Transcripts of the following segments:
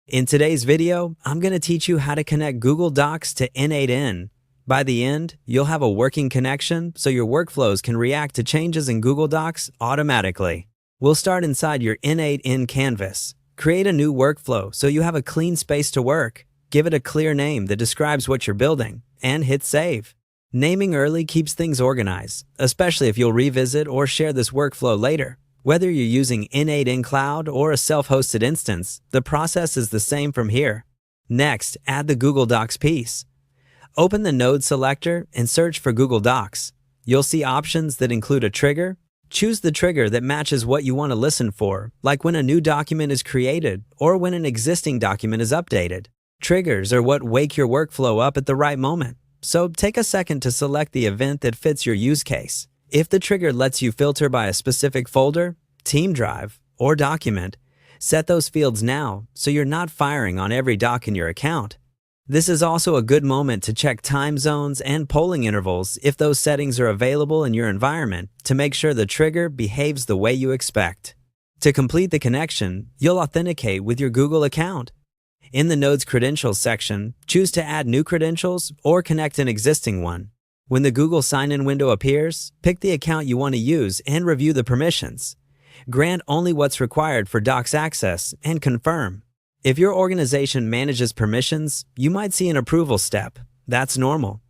In today's video, I'm going to teach you how to connect Google Docs to N8N. By the end, you'll have a working connection so your workflows can react to changes in Google Docs automatically. We'll start inside your N8N canvas. Create a new workflow so you have a clean space to work. Give it a clear name that describes what you're building, and hit save. Naming early keeps things organized, especially if you'll revisit or share this workflow later. Whether you're using N8N Cloud or a self-hosted instance, the process is the same from here. Next, add the Google Docs piece. Open the node selector and search for Google Docs. You'll see options that include a trigger. Choose the trigger that matches what you want to listen for, like when a new document is created or when an existing document is updated. Triggers are what wake your workflow up at the right moment, so take a second to select the event that fits your use case. If the trigger lets you filter by a specific folder, team drive, or document, set those fields now so you're not firing on every doc in your account. This is also a good moment to check time zones and polling intervals if those settings are available in your environment to make sure the trigger behaves the way you expect. To complete the connection, you'll authenticate with your Google account. In the Nodes Credentials section, choose to add new credentials or connect an existing one. When the Google sign-in window appears, pick the account you want to use and review the permissions. Grant only what's required for Docs access and confirm. If your organization manages permissions, you might see an approval step. That's normal.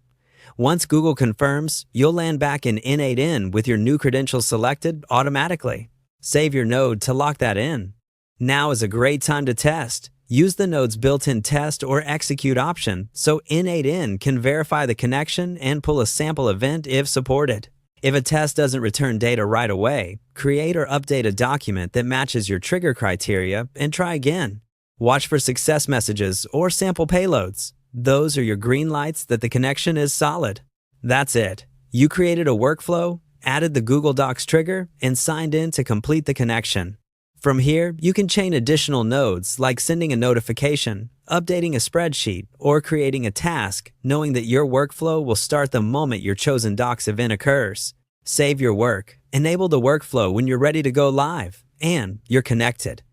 Once Google confirms, you'll land back in N8N with your new credentials selected automatically. Save your node to lock that in. Now is a great time to test. Use the node's built-in test or execute option so N8N can verify the connection and pull a sample event if supported. If a test doesn't return data right away, create or update a document that matches your trigger criteria and try again. Watch for success messages or sample payloads. Those are your green lights that the connection is solid. That's it. You created a workflow, added the Google Docs trigger, and signed in to complete the connection. From here, you can chain additional nodes like sending a notification, updating a spreadsheet, or creating a task, knowing that your workflow will start the moment your chosen Docs event occurs. Save your work, enable the workflow when you're ready to go live, and you're connected.